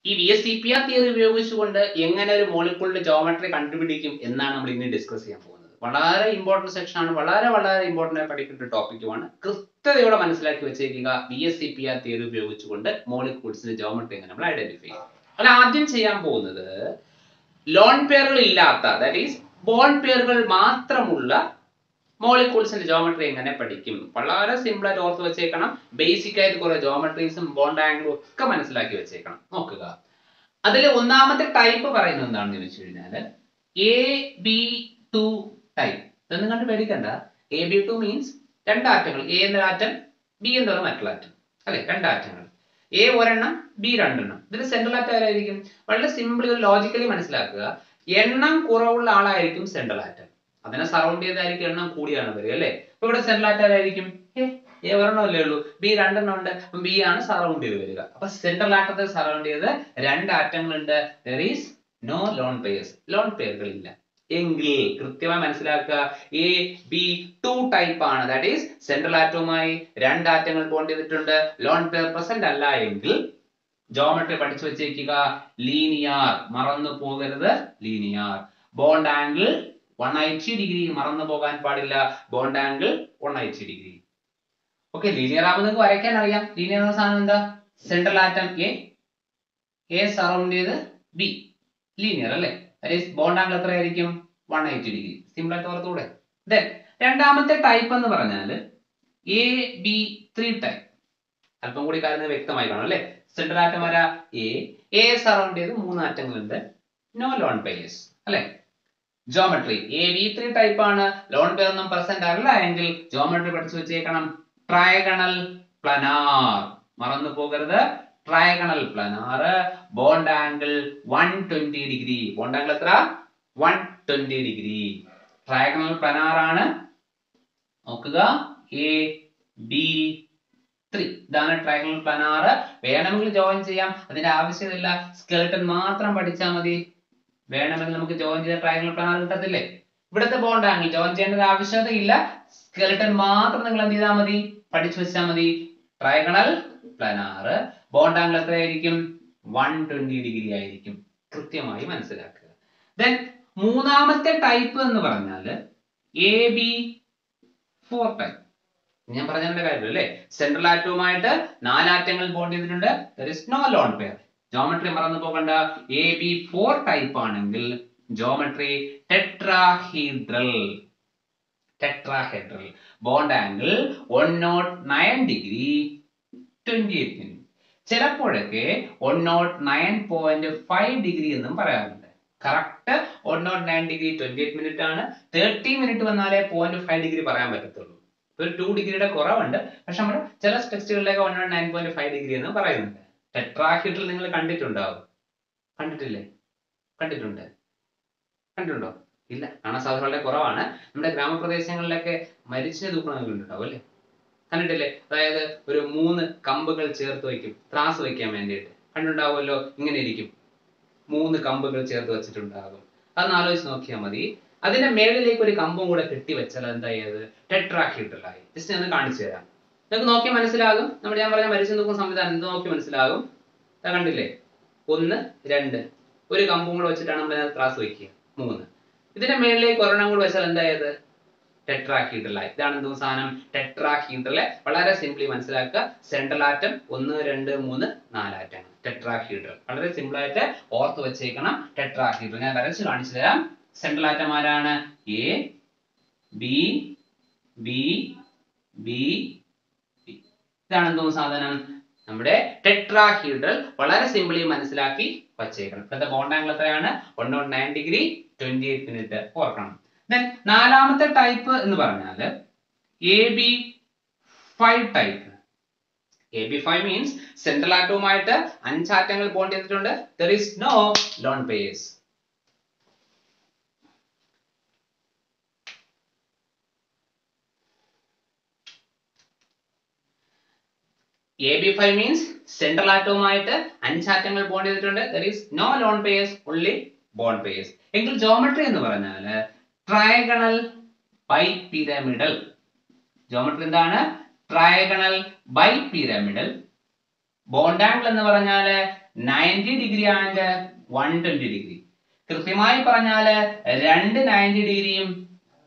ഈ VSEPR theory ഉപയോഗിച്ചുകൊണ്ട് എങ്ങനെ ഒരു മോളിക്യൂളിന്റെ ജോമെട്രി കണ്ടുപിടിക്കും എന്നാണ് നമ്മൾ ഇനി ഡിസ്കസ് ചെയ്യാൻ പോകുന്നത്. വളരെ ഇമ്പോർട്ടന്റ് സെക്ഷൻ ആണ്, വളരെ ഇമ്പോർട്ടന്റ് ആയി പഠിക്കേണ്ട ഒരു ടോപ്പിക്കുമാണ്. കൃത്യതയോടെ മനസ്സിലാക്കി വെച്ചേക്കുക. VSEPR തിയറി ഉപയോഗിച്ചുകൊണ്ട് മോളിക്യൂൾസിന്റെ ജോമെട്രി എങ്ങനെ നമ്മൾ ഐഡന്റിഫൈ ചെയ്യും. അല്ല, ആദ്യം ചെയ്യാൻ പോകുന്നത് ലോൺ പെയറുകൾ ഇല്ലാത്ത, ദാറ്റ് ഈസ് ബോണ്ട് പെയറുകൾ മാത്രമുള്ള മോളിക്യൂൾസിന്റെ ജോമെട്രി എങ്ങനെ പഠിക്കും. വളരെ സിമ്പിൾ ആയിട്ട് ഓർത്ത് വെച്ചേക്കണം. ബേസിക് ആയിട്ട് കുറെ ജോമെട്രീസും ബോണ്ട് ആംഗിളും ഒക്കെ മനസ്സിലാക്കി വെച്ചേക്കണം. നോക്കുക, അതിൽ ഒന്നാമത്തെ ടൈപ്പ് പറയുന്നത് എന്താണെന്ന് ചോദിച്ചു കഴിഞ്ഞാല് AB2 ടൈപ്പ്. ഇതൊന്നും കണ്ട് പേടിക്കണ്ട. AB2 മീൻസ് രണ്ടാറ്റങ്ങൾ, എ എന്നൊരു ആറ്റം, ബി എന്നൊരു മറ്റുള്ള ആറ്റം, അല്ലെ? രണ്ടാറ്റങ്ങൾ, എ ഒരെണ്ണം, ബി രണ്ടെണ്ണം. ഇതിൽ സെൻട്രൽ ആറ്റം ആരായിരിക്കും? വളരെ സിമ്പിൾ, ഇത് ലോജിക്കലി മനസ്സിലാക്കുക. എണ്ണം കുറവുള്ള ആളായിരിക്കും സെൻട്രൽ ആറ്റം. അതിനെ സറൗണ്ട് ചെയ്തായിരിക്കും എണ്ണം കൂടിയാണ് വരിക, അല്ലെ? അപ്പൊ ഇവിടെ സെൻട്രൽ ആറ്റം ആരായിരിക്കും? എ ഒരെണ്ണമല്ലേ ഉള്ളൂ, ബി രണ്ടെണ്ണം ഉണ്ട്, ബി ആണ് സറൗണ്ട് ചെയ്ത് വരിക. അപ്പൊ സെൻട്രൽ ആറ്റത്തെ സറൗണ്ട് ചെയ്ത് രണ്ട് ആറ്റങ്ങളുണ്ട്. There is no lone pairs. Lone പെയറുകൾ ഇല്ല. എങ്കിൽ കൃത്യമായി മനസ്സിലാക്കുക, AB2 ടൈപ്പ് ആണ്. ദാറ്റ് ഈസ് സെൻട്രൽ ആറ്റവുമായി രണ്ട് ആറ്റങ്ങൾ ബോണ്ട് ചെയ്തിട്ടുണ്ട്, ലോൺ പെയർ പ്രസന്റ് അല്ല എങ്കിൽ ജോമെട്രി പഠിച്ചു വെച്ചേക്കുക. ലീനിയർ, മറന്നു പോകരുത്, ലീനിയർ. ബോണ്ട് ആംഗിൾ 180 ഡിഗ്രി, മറന്നു പോകാൻ പാടില്ല. Bond angle 180 degree. Okay, linear ആവുമ്പോൾ നിങ്ങൾക്ക് വരയ്ക്കാൻ അറിയാം. ലീനിയർ എന്ന സാധനം എന്താ? സെൻട്രൽ ആറ്റം എ സറൗണ്ട് ചെയ്ത് ബി, ലീനിയർ അല്ലേ? ബോണ്ട് ആംഗിൾ എത്രയായിരിക്കും? 180 ഡിഗ്രി. സിമ്പിൾ ആയിട്ട് ഓർത്തുകൂടെ? ദെൻ രണ്ടാമത്തെ ടൈപ്പ് എന്ന് പറഞ്ഞാൽ AB3 ടൈപ്പ്. അല്പം കൂടി കാര്യം വ്യക്തമായി കാണും, അല്ലെ? സെൻട്രൽ ആറ്റം വരാ എ സറൗണ്ട് ചെയ്ത് മൂന്ന് ആറ്റങ്ങളുണ്ട്, നോ ലോൺ പെയർസ്, അല്ലെ? ജോമെട്രി AB3 ടൈപ്പ് ആണ്. ലോൺ പെയർ ഒന്നും പ്രസന്റ് അല്ല എങ്കിൽ ജോമെട്രി പഠിച്ചു വെച്ചേക്കണം. ട്രയഗണൽ പ്ലാനാർ, മറന്നു പോകരുത്. Trigonal planar, bond angle 120 degree. Bond angle എത്ര? 120 ഡിഗ്രി. ട്രയഗണൽ പ്ലാനാർ ആണ്. നോക്കുക, AB3. ഇതാണ് ട്രയഗണൽ പ്ലാനാർ. വേണമെങ്കിൽ ജോയിൻ ചെയ്യാം, അതിന്റെ ആവശ്യമില്ല. സ്കെലട്ടൺ മാത്രം പഠിച്ചാൽ മതി. വേണമെങ്കിൽ നമുക്ക് ജോയിൻ ചെയ്ത ട്രയഗണൽ പ്ലാനാർ കിട്ടത്തില്ലേ? ഇവിടുത്തെ ബോണ്ട് ആംഗിൾ ജോയിൻ ചെയ്യേണ്ട ആവശ്യകതയില്ല. സ്കെലട്ടൺ മാത്രം നിങ്ങൾ എന്ത് ചെയ്താൽ മതി? പഠിച്ചു വെച്ചാൽ മതി. ട്രയഗണൽ പ്ലാനാർ, ബോണ്ട് ആംഗിൾ എത്രയായിരിക്കും? 120 ഡിഗ്രി ആയിരിക്കും. കൃത്യമായി മനസ്സിലാക്കുക. ദെൻ മൂന്നാമത്തെ ടൈപ്പ് എന്ന് പറഞ്ഞാൽ AB4 ടൈപ്പ്. ഞാൻ പറഞ്ഞതിന്റെ കാര്യം അല്ലേ? സെൻട്രൽ ആറ്റവുമായിട്ട് നാലാറ്റങ്ങൾ ബോണ്ട് ചെയ്തിട്ടുണ്ട്. There is no lone pair. Geometry മറന്നു പോകണ്ട. AB4 ടൈപ്പ് ആണെങ്കിൽ geometry tetrahedral. Tetrahedral, bond angle 109 degree, 28 minute. ചിലപ്പോഴൊക്കെ 109.5 ഡിഗ്രി എന്നും പറയാറുണ്ട്. കറക്റ്റ് 109 ഡിഗ്രി 28 മിനിറ്റ് ആണ്. 30 മിനിറ്റ് വന്നാലേ 0.5 ഡിഗ്രി പറയാൻ പറ്റത്തുള്ളൂ. ഒരു 2 ഡിഗ്രിയുടെ കുറവുണ്ട്. പക്ഷെ നമ്മൾ ചില ടെക്സ്റ്റുകളിലേക്ക് 109.5 ഡിഗ്രി എന്ന് പറയുന്നുണ്ട്. ടെട്രാഹീഡ്രൽ നിങ്ങൾ കണ്ടിട്ടുണ്ടാവും. കണ്ടിട്ടില്ലേ? കണ്ടിട്ടുണ്ടോ? ഇല്ല, കാണാൻ സാധ്യത വളരെ കുറവാണ്. നമ്മുടെ ഗ്രാമപ്രദേശങ്ങളിലൊക്കെ മരിച്ചിനെ തൂക്കണങ്ങളുണ്ടാവും, അല്ലേ? കണ്ടിട്ടില്ലേ? അതായത് ഒരു 3 കമ്പുകൾ ചേർത്ത് വയ്ക്കും, ത്രാസ് വയ്ക്കാൻ വേണ്ടിയിട്ട്. കണ്ടിട്ടുണ്ടാവുമല്ലോ? ഇങ്ങനെ ഇരിക്കും, 3 കമ്പുകൾ ചേർത്ത് വെച്ചിട്ടുണ്ടാകും. അതൊന്ന് ആലോചിച്ച് നോക്കിയാൽ മതി. അതിന്റെ മേളിലേക്ക് ഒരു കമ്പും കൂടെ കെട്ടി വെച്ചാൽ എന്തായത്? ടെട്രാഹീഡ്രലായി. ജസ്റ്റ് ഞാൻ കാണിച്ചു തരാം, നിങ്ങൾക്ക് നോക്കി മനസ്സിലാകും. നമ്മുടെ ഞാൻ പറഞ്ഞ മരിച്ചു തൂക്കുന്ന സംവിധാനം എന്ത് നോക്കി മനസ്സിലാകും. കണ്ടില്ലേ? 1, 2, ഒരു കമ്പും കൂടെ വെച്ചിട്ടാണ് നമ്മൾ ത്രാസ് വയ്ക്കുക. 3. ഇതിന്റെ മേളിലേക്ക് ഒരെണ്ണം കൂടെ വെച്ചാൽ എന്തായത്? ടെട്രാഹീഡ്രലായി. ഇതാണ് എന്തോ സാധനം? ടെട്രാഹീഡ്രൽ. വളരെ സിംപ്ലി മനസ്സിലാക്കുക. സെൻട്രൽ ആറ്റം 1, 2, 3, 4 ആറ്റങ്ങൾ. ടെട്രാഹീഡ്രൽ വളരെ സിമ്പിൾ ആയിട്ട് ഓർത്ത് വെച്ചേക്കണം. ടെട്രാഹീഡ്രൽ ഞാൻ വരച്ച് കാണിച്ചു തരാം. സെൻട്രൽ ആറ്റം ആരാണ്? A, B, B, B, B. ഇതാണ് എന്തോ സാധനം? നമ്മുടെ ടെട്രാഹീഡ്രൽ. വളരെ സിംപിളി മനസ്സിലാക്കി വച്ചേക്കണം. ഇപ്പോഴത്തെ ബോണ്ട് ആംഗിൾ എത്രയാണ്? 109 ഡിഗ്രി 28 മിനിറ്റ്. ഓർക്കണം. ദെൻ നാലാമത്തെ ടൈപ്പ് എന്ന് പറഞ്ഞാൽ AB5 type. AB5 means central ആറ്റവുമായിട്ട് 5 ആറ്റങ്ങൾ ബോണ്ട് ചെയ്തിട്ടുണ്ട്. There is no lone pairs. AB5 means central ആറ്റവുമായിട്ട് 5 ആറ്റങ്ങൾ ബോണ്ട് ചെയ്തിട്ടുണ്ട്. There is no lone pairs, only bond pairs. എങ്കിൽ ജോമെട്രി എന്ന് പറഞ്ഞാൽ ട്രയഗണൽ ബൈപിരമിഡൽ. ജോമെട്രി എന്താണ്? Trigonal bipyramidal. ബോണ്ട് ആംഗിൾ എന്ന് പറഞ്ഞാൽ 90 ഡിഗ്രി ആൻഡ് 120 ഡിഗ്രി. കൃത്യമായി പറഞ്ഞാല് രണ്ട് 90 ഡിഗ്രിയും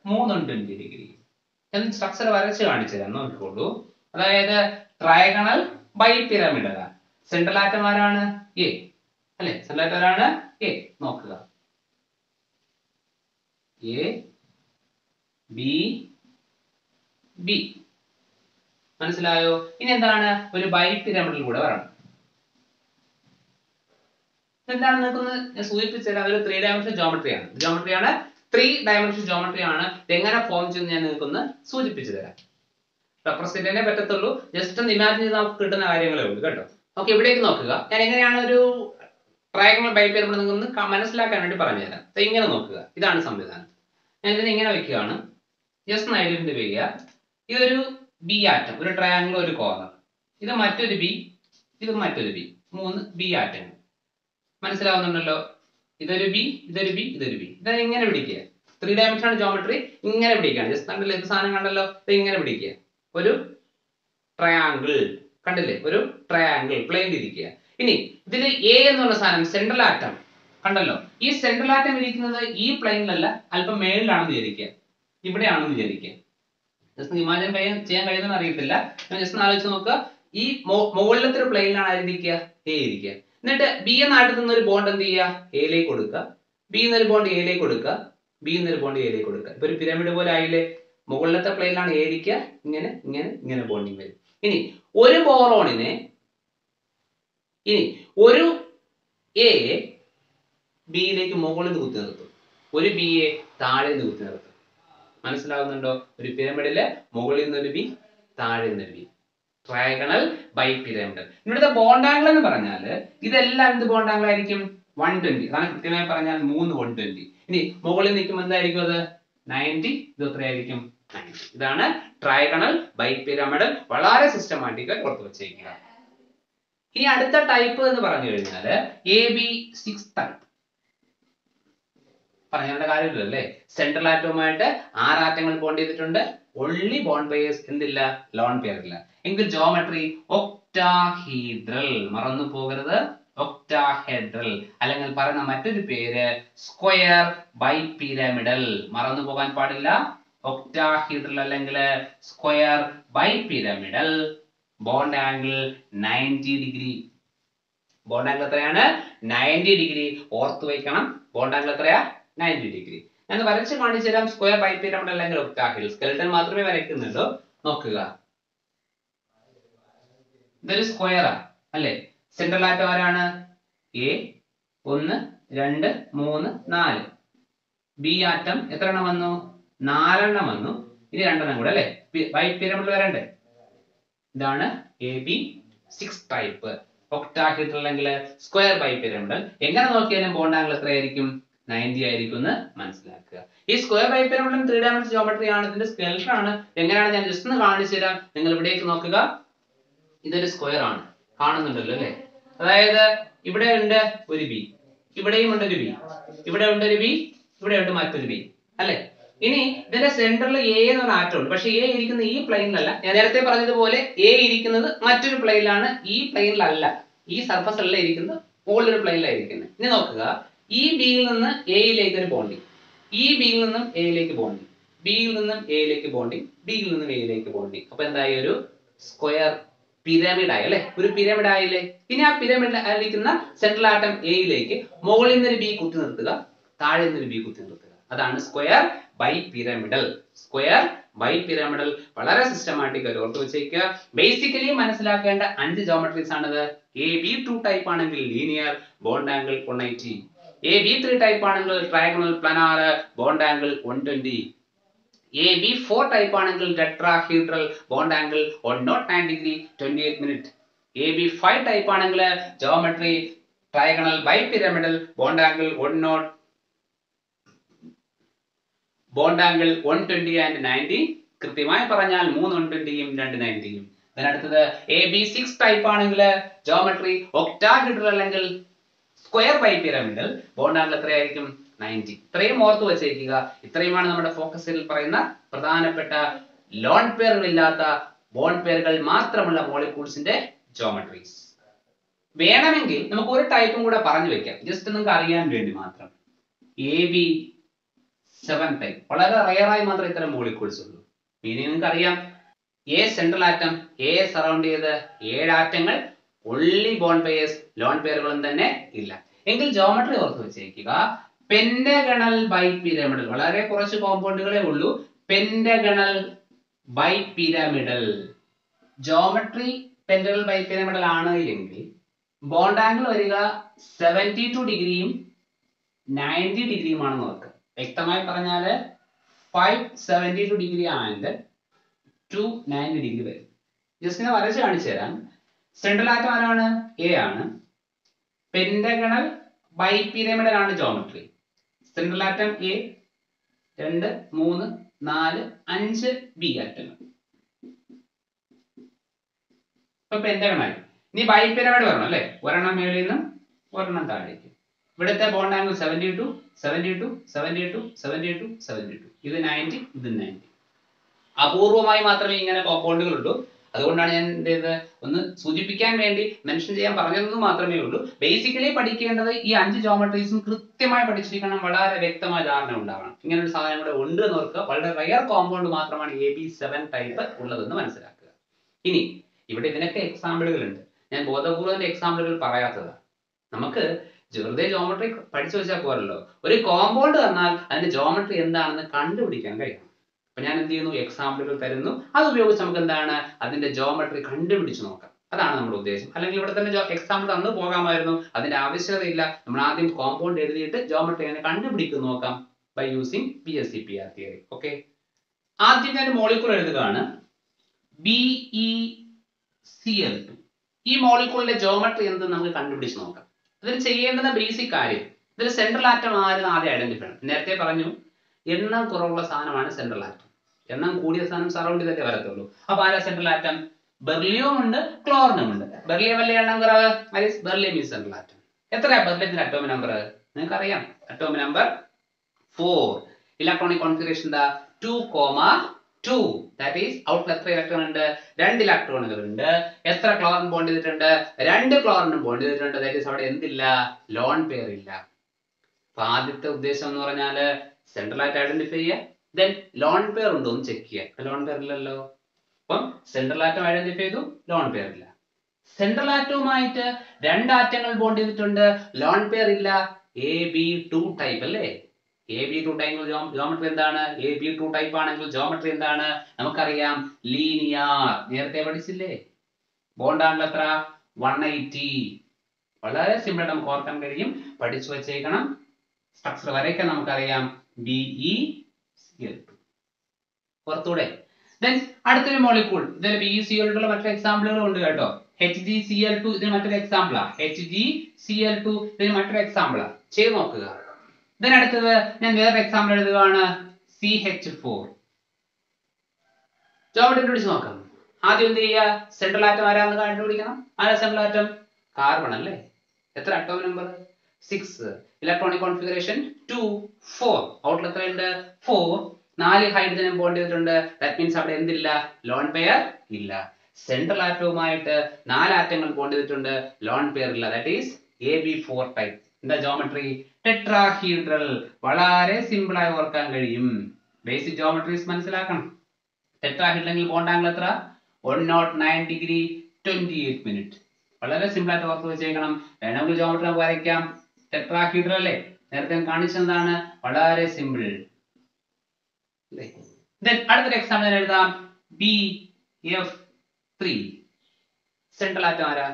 320 ഡിഗ്രിയും. എന്ന് സ്ട്രക്ചർ വരച്ച് കാണിച്ചു തരാം, നോക്കിക്കോളൂ. അതായത് trigonal by pyramidal. Central atom ആരാണ്? എ അല്ലെ? സെൻട്രൽ ആറ്റം ആരാണ്? എ. നോക്കുക, എ ബി ബി. മനസ്സിലായോ? ഇനി എന്താണ്? ഒരു ബൈ പിരമിഡൽ കൂടെ വരണം. എന്താണ് നിൽക്കുന്നത്? ഞാൻ സൂചിപ്പിച്ചത് അതൊരു 3 ഡയമെൻഷൻ ജോമെട്രിയാണ്. ജോമെട്രിയാണ് 3 ഡയമെൻഷൻ ജോമെട്രിയാണ്. എങ്ങനെ ഫോം ചെയ്യുന്നത് ഞാൻ നിങ്ങൾക്ക് സൂചിപ്പിച്ചു തരാം. റെപ്രസെന്റ് ചെയ്യാനേ പറ്റത്തുള്ളൂ. ജസ്റ്റ് ഒന്ന് ഇമാജിൻ ചെയ്ത് നമുക്ക് കിട്ടുന്ന കാര്യങ്ങളേ ഉള്ളൂ കേട്ടോ. ഓക്കെ, ഇവിടേക്ക് നോക്കുക. ഞാൻ എങ്ങനെയാണ് ഒരു ട്രയാങ്കിൾ ബൈ പിരമിഡ് നിങ്ങൾക്ക് മനസ്സിലാക്കാൻ വേണ്ടി പറഞ്ഞുതരാം. ഇങ്ങനെ നോക്കുക, ഇതാണ് സംവിധാനം. ഞാൻ ഇതിനെ ഇങ്ങനെ വെക്കുകയാണ്. ജസ്റ്റ് ഒന്ന് ഐഡന്റിഫൈ ചെയ്യുക. ഇതൊരു ബി ആറ്റം, ഒരു ട്രയാങ്കിൾ, ഒരു കോർണർ. ഇത് മറ്റൊരു ബി, ഇത് മറ്റൊരു ബി. 3 ബി ആറ്റങ്ങൾ. മനസ്സിലാവുന്നുണ്ടല്ലോ? ഇതൊരു ബി, ഇതൊരു ബി, ഇതൊരു ബി. ഇത് ഇങ്ങനെ പിടിക്കുക. 3 ഡയമെൻഷണൽ ജോമെട്രി ഇങ്ങനെ പിടിക്കുകയാണ്. ജസ്റ്റ് കണ്ടില്ലേ? ഇത് സാധനം കണ്ടല്ലോ? ഇത് ഇങ്ങനെ പിടിക്കുക. ഒരു ട്രയാങ്കിൾ കണ്ടില്ലേ? ഒരു ട്രയാങ്കിൾ പ്ലെയിൻ ഇരിക്കുക. ഇനി ഇതിൽ എ എന്ന് പറഞ്ഞ സാധനം സെൻട്രൽ ആറ്റം കണ്ടല്ലോ? ഈ സെൻട്രൽ ആറ്റം ഇരിക്കുന്നത് ഈ പ്ലെയിനിലല്ല, അല്പം മേളിലാണെന്ന് വിചാരിക്കുക, ഇവിടെയാണെന്ന് വിചാരിക്കുക. ജസ്റ്റ് ഇമാജിൻ ചെയ്യാൻ കഴിയുമെന്ന് അറിയത്തില്ല. ജസ്റ്റ് ആലോചിച്ച് നോക്കുക. ഈ മുകളിലത്തെ ഒരു പ്ലെയിനിലാണ് ആയിരിക്കുക, എ ഇരിക്കുക. എന്നിട്ട് ബി എന്ന ആറ്റത്തിൽ നിന്ന് ഒരു ബോണ്ട് എന്ത് ചെയ്യുക? എയിലേക്ക് കൊടുക്കുക. ബി എന്നൊരു ബോണ്ട് എയിലേക്ക് കൊടുക്കുക. ബി എന്നൊരു ബോണ്ട് എയിലേക്ക് കൊടുക്കുക. ഇപ്പൊ ഒരു പിരമിഡ് പോലെ ആയില്ലേ? മുകളിലത്തെ പ്ലെയിനിലാണ് എ ഇരിക്കുക. ഇങ്ങനെ ഇങ്ങനെ ഇങ്ങനെ ബോണ്ടിങ് വരും. ഇനി ഒരു ബോറോണിനെ, ഇനി ഒരു എ ബിയിലേക്ക് മുകളിൽ നിന്ന് കുത്തി നിർത്തും, ഒരു ബി എ താഴെ നിന്ന് കുത്തി നിർത്തും. മനസ്സിലാവുന്നുണ്ടോ? ഒരു പിരമിഡില് മുകളിൽ നിന്നൊരു ബി, താഴെ നിന്നൊരു ബി. Trigonal by pyramidal. ഇവിടുത്തെ ബോണ്ട് ആംഗിൾ എന്ന് പറഞ്ഞാൽ ഇതെല്ലാം എന്ത് ബോണ്ട് ആംഗിൾ ആയിരിക്കും? 120. അതാണ് കൃത്യമായി പറഞ്ഞാൽ 3 120. ഇനി മുകളിൽ നിൽക്കുമ്പോൾ എന്തായിരിക്കും? അത് 90. ഇത് എത്രയായിരിക്കും? 90. ഇതാണ് ട്രയഗണൽ ബൈ പിരമിഡൽ. വളരെ സിസ്റ്റമാറ്റിക് ആയി ഓർത്ത് വെച്ചേക്കുക. ഇനി അടുത്ത ടൈപ്പ് എന്ന് പറഞ്ഞു കഴിഞ്ഞാൽ AB6 ടൈപ്പ്. പറയാനുള്ള കാര്യമില്ലല്ലേ? സെൻട്രൽ ആറ്റവുമായിട്ട് 6 ആറ്റങ്ങൾ ബോണ്ട് ചെയ്തിട്ടുണ്ട്. ഒൺലി ബോണ്ട് പെയർസ് എന്തില്ല? ലോൺ പെയർ ഇല്ല. എങ്കിൽ ജോമെട്രി ഒക്ടാഹീഡ്രൽ. മറന്നു പോകരുത്, ഒക്ടാഹെഡ്രൽ. അല്ലെങ്കിൽ പറയുന്ന മറ്റൊരു പേര് സ്ക്വയർ ബൈ പിരമിഡൽ. മറന്നു പോകാൻ പാടില്ല. ഒക്ടാഹീഡ്രൽ അല്ലെങ്കിൽ square bi pyramidal. Bond angle 90 degree. Bond angle എത്രയാണ്? 90 ഡിഗ്രി. ഓർത്ത് വയ്ക്കണം. ബോണ്ട് ആംഗിൾ എത്രയാ? 90 ഡിഗ്രി. ഞാൻ വരച്ച് കാണിച്ചു തരാം. സ്ക്വയർ ബൈ പിരമിഡ് അല്ലെങ്കിൽ ഒക്ടാഹീഡ്രൽ. സ്കെൽട്ടൺ മാത്രമേ വരയ്ക്കുന്നുള്ളൂ. നോക്കുക, ഇതൊരു സ്ക്വയറാ അല്ലേ? സെൻട്രൽ ആറ്റം ആരാണ്? എ. 1 2 3 4. ബി ആറ്റം എത്ര എണ്ണം വന്നു? 4 എണ്ണം വന്നു. ഇനി 2 എണ്ണം കൂടെ അല്ലേ? ബൈ പിരമിഡ് വരണ്ടേ? ഇതാണ് AB6 ടൈപ്പ് ഒക്ടാഹീഡ്രൽ അല്ലെങ്കിൽ സ്ക്വയർ ബൈ പിരമിഡൽ. എങ്ങനെ നോക്കിയാലും ബോണ്ട് ആംഗിൾ എത്രയായിരിക്കും? 90 ആയിരിക്കും എന്ന് മനസ്സിലാക്കുക. ഈ square by pyramidal 3 dimension geometry ആണ്. ഇതിന്റെ സ്കെൽട്ടൺ ആണ്. എങ്ങനെയാണ് ഞാൻ ജസ്റ്റ് ഒന്ന് കാണിച്ചു തരാം. നിങ്ങൾ ഇവിടേക്ക് നോക്കുക. ഇതൊരു സ്ക്വയർ ആണ്, കാണുന്നുണ്ടല്ലോ അല്ലേ? അതായത് ഇവിടെ ഉണ്ട് ഒരു ബി, ഇവിടെയും ഉണ്ട് ഒരു ബി, ഇവിടെ ഉണ്ട് ഒരു ബി, ഇവിടെ ഉണ്ട് മറ്റൊരു ബി അല്ലെ? ഇനി ഇതിന്റെ സെന്ററിൽ എ എന്ന് പറഞ്ഞ ആറ്റം ഉണ്ട്. പക്ഷെ എ ഇരിക്കുന്ന ഈ പ്ലെയിനിലല്ല. ഞാൻ നേരത്തെ പറഞ്ഞതുപോലെ എ ഇരിക്കുന്നത് മറ്റൊരു പ്ലെയിനിലാണ്, ഈ പ്ലെയിനിലല്ല. ഈ സർഫസ് അല്ല ഇരിക്കുന്നത്, മുകളിലൊരു പ്ലെയിനിലാണ് ഇരിക്കുന്നത്. ഇനി നോക്കുക, ഈ ബിയിൽ നിന്ന് എയിലേക്ക് ഒരു ബോണ്ടിങ്, ഈ ബിയിൽ നിന്നും എയിലേക്ക് ബോണ്ടിങ്, ബിയിൽ നിന്നും എയിലേക്ക് ബോണ്ടിങ്, ബിയിൽ നിന്നും എയിലേക്ക് ബോണ്ടിങ്. അപ്പൊ എന്തായി? ഒരു സ്ക്വയർ പിരമിഡ് ആയി അല്ലെ? ഒരു പിരമിഡ് ആയില്ലേ? ഇനി ആ പിരമിഡിൽ ഇരിക്കുന്ന സെൻട്രൽ ആറ്റം എയിലേക്ക് മുകളിൽ നിന്നൊരു ബി കുത്തി നിർത്തുക, താഴെ നിന്നൊരു ബി കുത്തി നിർത്തുക. അതാണ് square by pyramidal. Square by pyramidal വളരെ സിസ്റ്റമാറ്റിക് ആയിട്ട് ഓർത്ത് വെച്ചേക്കുക. ബേസിക്കലി മനസ്സിലാക്കേണ്ട 5 ജോമെട്രീസ് ആണിത്. AB2 ടൈപ്പ് ആണെങ്കിൽ linear, bond angle 180. AB3 type ആണെങ്കിൽ trigonal planar, bond angle 120. AB4 type ആണെങ്കിൽ tetrahedral, bond angle 109 degree 28 minute. AB5 type ആണെങ്കിൽ geometry trigonal bi pyramidal, bond angle 100, bond angle 120 and 90. കൃത്യമായി പറഞ്ഞാൽ 3 120യും 2 90യും. അതിനടുത്തത് AB6 ടൈപ്പ് ആണെങ്കിൽ ജോമെട്രി ഒക്ടാഹീഡ്രൽ അല്ലെങ്കിൽ square bi pyramidal, bond angle എത്രയായിരിക്കും? 90. ഇത്രയും ഓർത്ത് വെച്ചേക്കുക. ഇത്രയുമാണ് നമ്മുടെ ഫോക്കസിൽ പറയുന്ന പ്രധാനപ്പെട്ട ലോൺ പെയറുകൾ ഇല്ലാത്ത ബോണ്ട് പെയറുകൾ മാത്രമുള്ള മോളിക്യൂൾസിന്റെ ജോമെട്രീസ്. വേണമെങ്കിൽ നമുക്ക് ഒരു ടൈപ്പും കൂടെ പറഞ്ഞു വെക്കാം, ജസ്റ്റ് നിങ്ങൾക്ക് അറിയാൻ വേണ്ടി മാത്രം. AB7 ടൈപ്പ് വളരെ റയറായി മാത്രമേ ഇത്തരം മോളിക്യൂൾസ് ഉള്ളൂ. മീനിങ് നിങ്ങൾക്ക് അറിയാം, A central atom, A surround ചെയ്ത് 7 ആറ്റങ്ങൾ, ഒൺലി ബോൺ പെയേഴ്സ്, ലോൺ പെയറുകളും തന്നെ ഇല്ല. എങ്കിൽ ജോമെട്രി ഓർത്ത് വെച്ചേക്കുക, പെന്റഗണൽ ബൈപിരമിഡൽ, വളരെ കുറച്ച് കോമ്പൗണ്ടുകളേ ഉള്ളൂ. Pentagonal bipyramidal geometry pentagonal bipyramidal ആണ് എങ്കിൽ ബോണ്ട് ആംഗിൾ വരിക 72 ഡിഗ്രിയും 90 ഡിഗ്രിയുമാണെന്ന് ഓർക്കുക. വ്യക്തമായി പറഞ്ഞാൽ 572 ഡിഗ്രി ആംഗിൾ 290 ഡിഗ്രി വരും. ജസ്റ്റ് ഞാൻ വരച്ച് കാണിച്ചു തരാം. സെൻട്രൽ ആറ്റം ആരാണ്? എ ആണ്. പെന്റഗണൽ ബൈപിരമിഡൽ ആണ് geometry. Central atom A, 2 3 4 5 B ആറ്റങ്ങൾ. ഇപ്പൊ പെന്റഗണൽ. ഇനി ബൈപിരമിഡ് വരണം അല്ലെ, ഒരെണ്ണം മേളിൽ നിന്നും ഒരെണ്ണം താഴേക്ക്. ഇവിടുത്തെ ബോണ്ട് ആംഗിൾ 72 72 72 72 72, ഇത് 90 ഇത് 90. അപൂർവമായി മാത്രമേ ഇങ്ങനെ കോമ്പൗണ്ടുകൾ ഉള്ളൂ. അതുകൊണ്ടാണ് ഞാൻ എന്ത് ഒന്ന് സൂചിപ്പിക്കാൻ വേണ്ടി മെൻഷൻ ചെയ്യാൻ പറഞ്ഞതെന്ന് മാത്രമേ ഉള്ളൂ. ബേസിക്കലി പഠിക്കേണ്ടത് ഈ 5 ജോമെട്രീസും കൃത്യമായി പഠിച്ചിരിക്കണം, വളരെ വ്യക്തമായ ധാരണ ഉണ്ടാവണം. ഇങ്ങനെ ഒരു സാധനം കൂടെ ഉണ്ട് എന്ന് ഓർക്കുക. വളരെ റയർ കോമ്പൗണ്ട് മാത്രമാണ് AB7 ടൈപ്പ് ഉള്ളതെന്ന് മനസ്സിലാക്കുക. ഇനി ഇവിടെ ഇതിനൊക്കെ എക്സാമ്പിളുകൾ ഉണ്ട്. ഞാൻ ബോധപൂർവ്വം എക്സാമ്പിളുകൾ പറയാത്തതാണ്. നമുക്ക് വെറുതെ ജോമെട്രി പഠിച്ചു വെച്ചാൽ പോരല്ലോ, ഒരു കോമ്പൗണ്ട് തന്നാൽ അതിന്റെ ജോമെട്രി എന്താണെന്ന് കണ്ടുപിടിക്കാൻ കഴിയണം. അപ്പൊ ഞാൻ എന്ത് ചെയ്യുന്നു, എക്സാമ്പിളുകൾ തരുന്നു, അത് ഉപയോഗിച്ച് നമുക്ക് എന്താണ് അതിന്റെ ജോമെട്രി കണ്ടുപിടിച്ച് നോക്കാം. അതാണ് നമ്മുടെ ഉദ്ദേശം. അല്ലെങ്കിൽ ഇവിടെ തന്നെ എക്സാമ്പിൾ തന്നു പോകാമായിരുന്നു, അതിന്റെ ആവശ്യകതയില്ല. നമ്മൾ ആദ്യം കോമ്പൗണ്ട് എഴുതിയിട്ട് ജോമെട്രി എങ്ങനെ കണ്ടുപിടിക്കുന്നു നോക്കാം, by using PSEPR theory. Okay, ആദ്യം ഞാൻ മോളിക്യൂൾ എഴുതുകയാണ്, BeCl2. ഈ മോളിക്യൂളിന്റെ ജോമെട്രി എന്ത് നമുക്ക് കണ്ടുപിടിച്ച് നോക്കാം. ഇതിൽ ചെയ്യേണ്ടുന്ന ബേസിക് കാര്യം, ഇതിൽ സെൻട്രൽ ആറ്റം ആരും ആദ്യം ഐഡന്റിഫൈ ചെയ്യണം. നേരത്തെ പറഞ്ഞു എണ്ണം കുറവുള്ള സാധനമാണ് സെൻട്രൽ ആറ്റം, എണ്ണം കൂടിയ സാധനം സറൗണ്ട് ചെയ്തേ വരത്തുള്ളൂ. അപ്പൊ ആരാ സെൻട്രൽ ആറ്റം? ബെർലിയം ഉണ്ട്, ക്ലോറിനും ഉണ്ട്. ബെർലിയം വലിയ എണ്ണം കുറവ്, ബെർലിയം ഈസ് സെൻട്രൽ ആറ്റം. എത്രയാ ബെർലിയത്തിന്റെ അറ്റോമിക് നമ്പർ? നിങ്ങൾക്ക് അറിയാം, അറ്റോമിക് നമ്പർ 4. ഇലക്ട്രോണിക് കോൺഫിഗറേഷൻ എന്താ? 2,2. ദാറ്റ് ഈസ് ഔട്ടിൽ എത്ര ഇലക്ട്രോൺ ഉണ്ട്? 2 ഇലക്ട്രോണുകൾ ഉണ്ട്. എത്ര ക്ലോറിൻ ബോണ്ട് ചെയ്തിട്ടുണ്ട്? 2 ക്ലോറിനും ബോണ്ട് ചെയ്തിട്ടുണ്ട്. ദാറ്റ് ഈസ് അവിടെ എന്തില്ല? ലോൺ പെയർ ഇല്ല. അപ്പൊ ആദ്യത്തെ ഉദ്ദേശം എന്ന് പറഞ്ഞാല് സെൻട്രൽ ആയിട്ട് ഐഡന്റിഫൈ ചെയ്യുക, ദെൻ ലോൺ പെയർ ഉണ്ടോ എന്ന് ചെക്ക് ചെയ്യുക. ലോൺ പെയർ ഇല്ലല്ലോ. അപ്പം സെൻട്രൽ ആറ്റം ഐഡന്റിഫൈ ചെയ്തു, ലോൺ പെയർ ഇല്ല. സെൻട്രൽ ആറ്റവുമായിട്ട് 2 ആറ്റങ്ങൾ ബോണ്ട് ചെയ്തിട്ടുണ്ട്, ലോൺ പെയർ ഇല്ല. AB2 ടൈപ്പ് അല്ലേ? AB2 ടൈപ്പ് ജോമെട്രി എന്താണ്? AB2 ടൈപ്പ് ആണെങ്കിൽ ജോമെട്രി എന്താണ്? നമുക്കറിയാം, ലീനിയർ. നേരത്തെ പഠിച്ചില്ലേ? ബോണ്ട് ആണെങ്കിൽ എത്ര? 180. വളരെ സിമ്പിൾ ആയിട്ട് നമുക്ക് ഓർക്കാൻ കഴിയും, പഠിച്ചു വെച്ചേക്കണം. സ്ട്രക്ചർ വരയ്ക്കാൻ നമുക്കറിയാം, BeCl2. പുറത്തൂടെ. ദെൻ അടുത്തൊരു മോളിക്യൂൾ, ഇതിൽ BeCl2 മറ്റൊരു എക്സാമ്പിളുകളും ഉണ്ട് കേട്ടോ. HgCl2 ഇതിന് മറ്റൊരു എക്സാമ്പിളാ. HgCl2 ഇതിന് മറ്റൊരു സെക്സാമ്പിളാ. ചെയ്ത് നോക്കുക. ദെൻ അടുത്തത് ഞാൻ വേറെ എക്സാമ്പിൾ എഴുതുകയാണ്, CH4. ജോമെട്രി പിടിച്ച് നോക്കാം. ആദ്യം എന്ത് ചെയ്യുക? സെൻട്രൽ ആറ്റം ആരാന്ന് കണ്ടുപിടിക്കണം. ആരാ സെൻട്രൽ ആറ്റം? കാർബൺ അല്ലേ? എത്ര അറ്റോമിക് നമ്പർ? 6. Electronic configuration 2 4. ഔട്ടിൽ എത്രയുണ്ട്? 4. 4 ഹൈഡ്രജനും ബോണ്ട് ചെയ്തിട്ടുണ്ട്. ദാറ്റ് മീൻസ് അവിടെ എന്തില്ല? ലോൺ പെയർ ഇല്ല. സെൻട്രൽ ആറ്റവുമായിട്ട് 4 ആറ്റങ്ങൾ ബോണ്ട് ചെയ്തിട്ടുണ്ട്, ലോൺ പെയർ ഇല്ല. That is AB4 type. എന്താ ജോമെട്രി? ടെട്രാഹീഡ്രൽ. വളരെ സിമ്പിൾ ആയി ഓർക്കാൻ കഴിയും. ബേസിക് ജോമെട്രീസ് മനസ്സിലാക്കണം. ടെട്രാഹീഡ്രൽ ബോണ്ട് ആംഗിൾ എത്ര? 109 ഡിഗ്രി 28 മിനിറ്റ്. വളരെ സിമ്പിൾ ആയിട്ട് ഓർത്ത് വെച്ചേക്കണം. വേണമെങ്കിൽ ജോമെട്രി നമുക്ക് വരയ്ക്കാം. ടെട്രാഹീഡ്രൽ അല്ലേ? നേരത്തെ കാണിച്ചെന്താണ്? വളരെ സിമ്പിൾ. അടുത്തൊരു എക്സാമ്പിൾ ഞാൻ എഴുതാം, BF3. സെൻട്രൽ ആറ്റം ആരാ?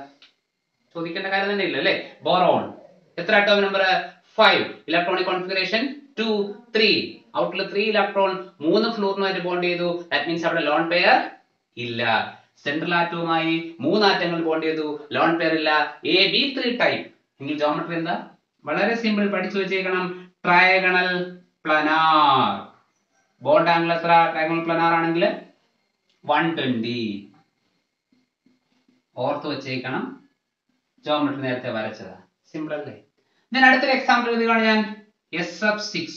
ചോദിക്കേണ്ട കാര്യം തന്നെ ഇല്ല അല്ലേ? ബോറോൺ. എത്ര അറ്റോമിക് നമ്പർ? 5. Electronic configuration 2 3. ഔട്ടിൽ 3 ഇലക്ട്രോൺ 3 ഫ്ലൂറിനുമായിട്ട് ബോണ്ട് ചെയ്തു. ദാറ്റ് മീൻസ് അവിടെ ലോൺ പെയർ ഇല്ല. സെൻട്രൽ ആറ്റവുമായി 3 ആറ്റങ്ങൾ ബോണ്ട് ചെയ്തു, ലോൺ പെയർ ഇല്ല. AB3 type. എങ്കിൽ ജോമെട്രി എന്താ? വളരെ സിമ്പിൾ, പഠിച്ചു വെച്ചേക്കണം. Trigonal planar. ബോണ്ട് ആംഗിൾ എത്ര? ട്രയഗണൽ പ്ലാനാർ ആണെങ്കിൽ 120. ഓർത്ത് വെച്ചേക്കണം. ജോമെട്രി നേരത്തെ വരച്ചതാ. സിമ്പിൾ അല്ലേ? ഞാൻ അടുത്തൊരു എക്സാമ്പിൾ എഴുതുകയാണ്, ഞാൻ SF6.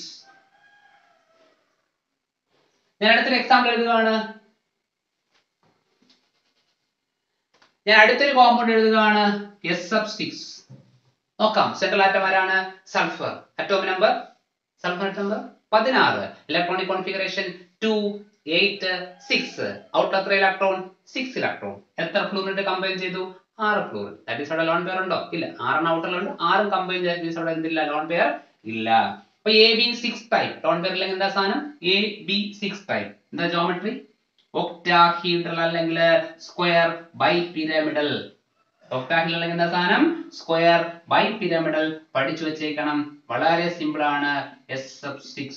ഞാൻ അടുത്തൊരു എക്സാമ്പിൾ എഴുതുകയാണ്, ഞാൻ അടുത്തൊരു കോമ്പൗണ്ട് എഴുതുകയാണ് SF6. നോക്കാം. സെൻട്രൽ ആറ്റം ആരാണ്? Sulphur. Atomic number 16. Electronic configuration 2 8 6. Outer എത്ര ഇലക്ട്രോൺ? 6 ഇലക്ട്രോൺ. എത്ര ഫ്ലൂറിൻ കമ്പൈൻ ചെയ്തു? 6 ഫ്ലൂറിൻ. ദാറ്റ് ഈസ് അവിടെ ലോൺ പെയർ ഉണ്ടോ? ഇല്ല. 6 ഔട്ടറിലുണ്ട്, 6 കമ്പൈൻ ചെയ്ത് അവിടെ എന്തില്ല? ലോൺ പെയർ ഇല്ല. അപ്പൊ AB6 ടൈപ്പ് ലോൺ പെയർ ഇല്ലെങ്കിൽ എന്താ സാധനം? AB6 ടൈപ്പ് എന്താ ജോമെട്രി? ഒക്ടാഹീഡ്രൽ അല്ലെങ്കിൽ സ്ക്വയർ ബൈ പിരമിഡൽ. ഒക്ടാഹീഡ്രൽ അല്ലെങ്കിൽ എന്താ സാധനം? Square by pyramidal. പഠിച്ചു വെച്ചേക്കണം. വളരെ സിമ്പിൾ ആണ്. SF6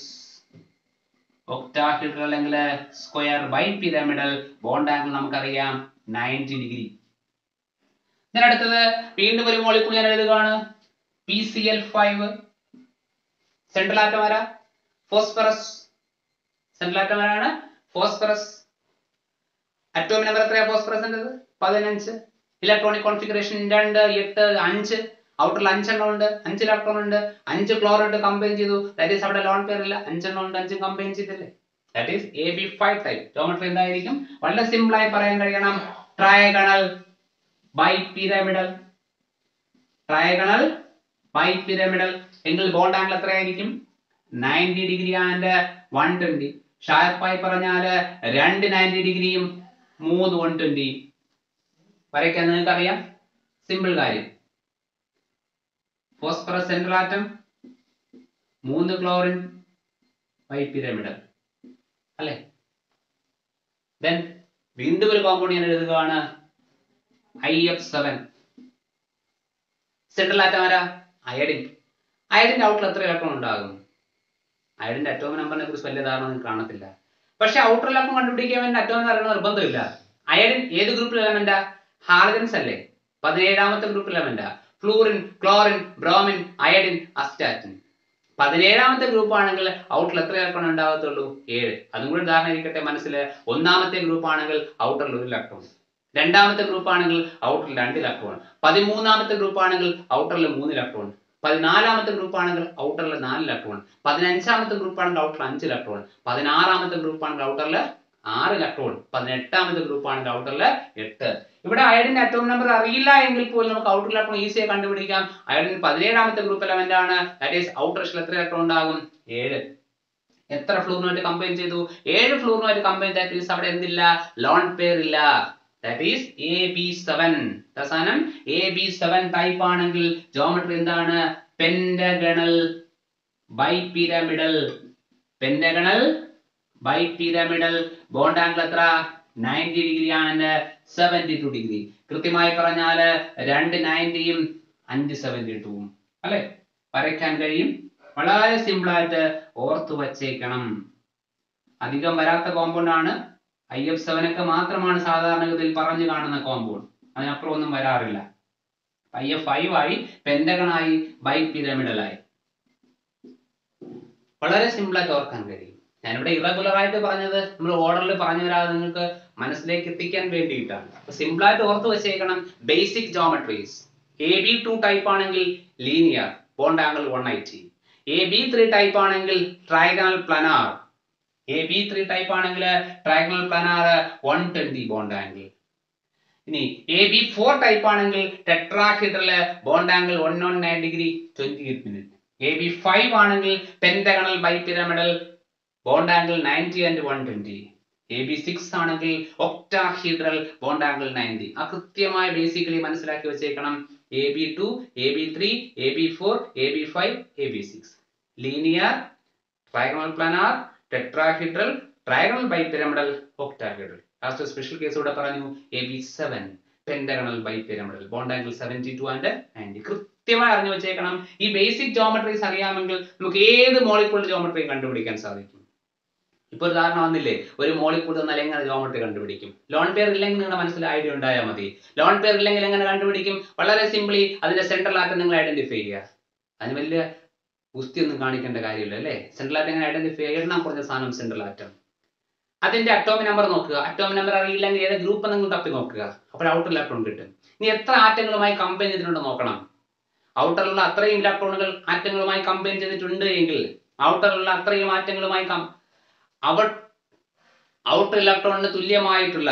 ഒക്ടാഹീഡ്രൽ അല്ലെങ്കിൽ square bi pyramidal. Bond angle നമുക്കറിയാം 90 ഡിഗ്രി. അടുത്തത് വീണ്ടും ഒരു മോളിക്കൂൾ ഞാൻ എഴുതുകയാണ്. PCl5. സെൻട്രൽ ആറ്റം ആരാ? ഫോസ്ഫറസ്. സെൻട്രൽ ആറ്റം ആരാണ്? ഫോസ്ഫറസ്. അറ്റോമിക് നമ്പർ എത്രയാ ഫോസ്ഫറസിൻ്റെത്? 15. Electronic configuration 2 8 5. ഔട്ടറിൽ 5 എണ്ണം ഉണ്ട്, 5 ഇലക്ട്രോൺ ഉണ്ട്, 5 ക്ലോറൈഡ് കമ്പൈൻ ചെയ്തു. ദാറ്റ് ഈസ് അവിടെ ലോൺ പെയർ ഇല്ല. 5 എണ്ണം ഉണ്ട്, 5 കമ്പൈൻ ചെയ്തില്ലേ? That is AB5 type. Geometry എന്തായിരിക്കും? വളരെ സിമ്പിൾ ആയി പറയാൻ കഴിയണം. Trigonal by pyramidal. Trigonal by pyramidal എങ്കിൽ ബോണ്ട് ആംഗിൾ എത്രയായിരിക്കും? 90 ഡിഗ്രി ആൻഡ് 120. ഷാർപ്പായി പറഞ്ഞാൽ 2 90 ഡിഗ്രിയും 3 120. വരയ്ക്കാൻ നിങ്ങൾക്ക് അറിയാം. സിമ്പിൾ കാര്യം. Phosphorus central atom, 3 chlorine bi pyramidal അല്ലേ? ദെൻ വീണ്ടും ഒരു കോമ്പൗണ്ട് ഞാൻ എഴുതുകയാണ്. IF7. സെൻട്രൽ ആറ്റം ആരാ? അയഡിൻ. അയഡിന്റെ ഔട്ടറിൽ എത്ര ഇലക്ട്രോൺ ഉണ്ടാകും? അയഡിന്റെ അറ്റോമിക് നമ്പറിനെ കുറിച്ച് വലിയ ധാരണ നിങ്ങൾക്ക് കാണത്തില്ല. പക്ഷെ ഔട്ടർ ഇലക്ട്രോൺ കണ്ടുപിടിക്കാൻ വേണ്ടി അറ്റോമിക് അറിയണ നിർബന്ധമില്ല. അയഡിൻ ഏത് ഗ്രൂപ്പിൽ എലമെന്റാ? ഹാലജൻസ് അല്ലേ? 17ാമത്തെ ഗ്രൂപ്പിൽ എലമെന്റാ. Fluorine, chlorine, bromine, iodine, astatine. 17ാമത്തെ ഗ്രൂപ്പ് ആണെങ്കിൽ ഔട്ടറിൽ എത്ര ഇലക്ട്രോൺ ഉണ്ടാകത്തുള്ളൂ? 7. അതും കൂടി ധാരണ ഇരിക്കട്ടെ മനസ്സിൽ. 1ാമത്തെ ഗ്രൂപ്പ് ആണെങ്കിൽ ഔട്ടറിൽ 1 ഇലക്ട്രോൺ. 2ാമത്തെ ഗ്രൂപ്പ് ആണെങ്കിൽ ഔട്ടറിൽ 2 ഇലക്ട്രോൺ. 13ാമത്തെ ഗ്രൂപ്പ് ആണെങ്കിൽ ഔട്ടറിൽ 3 ഇലക്ട്രോൺ. 14ാമത്തെ ഗ്രൂപ്പ് ആണെങ്കിൽ ഔട്ടറിൽ 4 ഇലക്ട്രോൺ. 15ാമത്തെ ഗ്രൂപ്പ് ആണെങ്കിൽ ഔട്ടറിൽ 5 ഇലക്ട്രോൺ. 16ാമത്തെ ഗ്രൂപ്പ് ആണെങ്കിൽ ഔട്ടറിൽ 6 ഇലക്ട്രോൺ. 18ാമത്തെ ഗ്രൂപ്പ് ആണെങ്കിൽ ഔട്ടറിൽ 8. ഇവിടെ അയഡിന്റെ അറ്റോമിക് നമ്പർ അറിയില്ല എങ്കിൽ പോലും നമുക്ക് ഔട്ടർ ഇലക്ട്രോൺ ഈസിയായി കണ്ടുപിടിക്കാം. അയഡിൻ 17ാമത്തെ ഗ്രൂപ്പ് എലമെന്റ് ആണ്. ദാറ്റ് ഈസ് ഔട്ടർ ഷെൽ എത്ര ഇലക്ട്രോൺ ഉണ്ടാകും? 7. എത്ര ഫ്ലൂറിനുമായിട്ട് കമ്പൈൻ ചെയ്തു? 7 ഫ്ലൂറിനുമായിട്ട് കമ്പൈൻ. ദാറ്റ് ഈസ് അവിടെ എന്തില്ല? ലോൺ പെയർ ഇല്ല. That is AB7. അവസാനം AB7 ടൈപ്പ് ആണെങ്കിൽ ജോമെട്രി എന്താണ്? Pentagonal bipyramidal. Pentagonal bipyramidal. Bond angle എത്ര? 90 ഡിഗ്രി ആൻഡ് 72 ഡിഗ്രി. കൃത്യമായി പറഞ്ഞാൽ 2 90യും 5 72 അല്ലെ? വരയ്ക്കാൻ കഴിയും. വളരെ സിമ്പിൾ ആയിട്ട് ഓർത്തു വച്ചേക്കണം. അധികം വരാത്ത കോമ്പൗണ്ട് ആണ്. IF7 ഒക്കെ മാത്രമാണ് സാധാരണഗതിയിൽ പറഞ്ഞു കാണുന്ന കോമ്പൗണ്ട്. അതിനപ്പുറം ഒന്നും വരാറില്ല. IF5 ആയി, പെന്റഗണായി, ബൈപിരമിഡലായി. വളരെ സിമ്പിൾ ആയിട്ട് ഓർക്കാൻ കഴിയും. ഞാനിവിടെ ഇറഗുലർ ആയിട്ട് പറഞ്ഞത് നമ്മൾ ഓർഡറിൽ പറഞ്ഞു വരാതെ നിങ്ങൾക്ക് മനസ്സിലേക്ക് എത്തിക്കാൻ വേണ്ടിയിട്ടാണ്. സിമ്പിൾ ആയിട്ട് ഓർത്തു വെച്ചേക്കണം. Basic geometries. AB2 ടൈപ്പ് ആണെങ്കിൽ linear, bond angle 180. AB3 type ആണെങ്കിൽ ട്രയഗണൽ പ്ലാനാർ. AB3 ടൈപ്പ് ആണെങ്കിൽ ട്രയഗണൽ പ്ലാനാർ 120 ബോണ്ട് ആംഗിൾ. ഇനി AB4 ടൈപ്പ് ആണെങ്കിൽ tetrahedral, bond angle 109 degree 28 minute. AB5 ആണെങ്കിൽ pentagonal bipyramidal, bond angle 90 and 120. AB6 ആണെങ്കിൽ octahedral, bond angle 90. ആ കൃത്യമായി basically മനസ്സിലാക്കി വെച്ചേക്കണം. AB2, AB3, AB4, AB5, AB6. Linear, trigonal planar, tetrahedral, trigonal bipyramidal, octahedral. Last special case ഇവിടെ പറഞ്ഞു AB7 pentagonal bipyramidal, bond angle 72 and 90. കൃത്യമായി അറിഞ്ഞു വെച്ചേക്കണം. ഈ ബേസിക് ജോമെട്രീസ് അറിയാമെങ്കിൽ നമുക്ക് ഏത് മോളിക്യൂളിന്റെ ജോമെട്രിയും കണ്ടുപിടിക്കാൻ സാധിക്കും. ഇപ്പൊ ഒരു ധാരണ വന്നില്ലേ? ഒരു മോളിക്യൂൾ തന്നാൽ എങ്ങനെ ജോമെട്രി കണ്ടുപിടിക്കും? ലോൺ പെയർ ഇല്ലെങ്കിൽ നിങ്ങളുടെ മനസ്സിൽ ഐഡിയ ഉണ്ടായാൽ മതി. ലോൺ പെയർ ഇല്ലെങ്കിൽ എങ്ങനെ കണ്ടുപിടിക്കും? വളരെ സിംപ്ലി അതിന്റെ സെൻട്രൽ ആറ്റം നിങ്ങൾ ഐഡന്റിഫൈ ചെയ്യുക. അതിന് വലിയ ഗുസ്തി ഒന്നും കാണിക്കേണ്ട കാര്യമില്ല അല്ലേ? സെൻട്രൽ ആറ്റം എങ്ങനെ ഐഡന്റിഫൈ ചെയ്യുക? എണ്ണം കുറഞ്ഞ സാധനം സെൻട്രൽ ആറ്റം. അതിന്റെ അറ്റോമിക് നമ്പർ നോക്കുക. അറ്റോമിക് നമ്പർ അറിയില്ലെങ്കിൽ ഏത് ഗ്രൂപ്പ് നിങ്ങൾ തപ്പി നോക്കുക. അപ്പോൾ ഔട്ടർ ഇലക്ട്രോൺ കിട്ടും. ഇനി എത്ര ആറ്റങ്ങളുമായി കമ്പൈൻ ചെയ്തിട്ടുണ്ടോ നോക്കണം. ഔട്ടറിലുള്ള അത്രയും ഇലക്ട്രോണുകൾ ആറ്റങ്ങളുമായി കമ്പൈൻ ചെയ്തിട്ടുണ്ട് എങ്കിൽ ഔട്ടറിലുള്ള അത്രയും ആറ്റങ്ങളുമായി ഔട്ടർ ഇലക്ട്രോണിന് തുല്യമായിട്ടുള്ള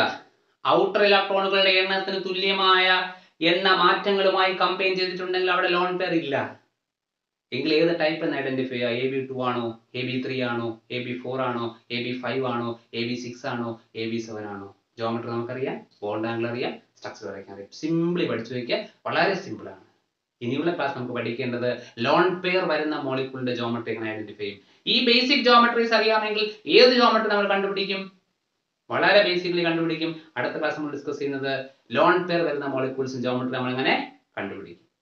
ഔട്ടർ ഇലക്ട്രോണുകളുടെ എണ്ണത്തിന് തുല്യമായ എണ്ണ മാറ്റങ്ങളുമായി കമ്പൈൻ ചെയ്തിട്ടുണ്ടെങ്കിൽ അവിടെ ലോൺ പെയർ ഇല്ല. എങ്കിൽ ഏത് ടൈപ്പ് എന്ന് ഐഡന്റിഫൈ ചെയ്യുക? AB2 ആണോ, AB3 ആണോ, AB4 ആണോ, AB5 ആണോ, AB6 ആണോ, AB7 ആണോ? ജോമെട്രി നമുക്കറിയാം, ബോണ്ട് ആംഗിൾ അറിയാം, സ്ട്രക്ചർ വരയ്ക്കാൻ അറിയാം. സിംപിളി പഠിച്ചു വയ്ക്കുക, വളരെ സിമ്പിൾ ആണ്. ഇനിയുള്ള ക്ലാസ് നമുക്ക് പഠിക്കേണ്ടത് ലോൺ പെയർ വരുന്ന മോളിക്യൂളിന്റെ ജോമെട്രി എങ്ങനെ ഐഡന്റിഫൈ ചെയ്യും. ഈ ബേസിക് ജോമെട്രീസ് അറിയാമെങ്കിൽ ഏത് ജോമെട്രി നമ്മൾ കണ്ടുപിടിക്കും? വളരെ ബേസിക്കലി കണ്ടുപിടിക്കും. അടുത്ത ക്ലാസ് നമ്മൾ ഡിസ്കസ് ചെയ്യുന്നത് ലോൺ പെയർ വരുന്ന മോളിക്യൂൾസ് ജോമെട്രി നമ്മൾ എങ്ങനെ കണ്ടുപിടിക്കും.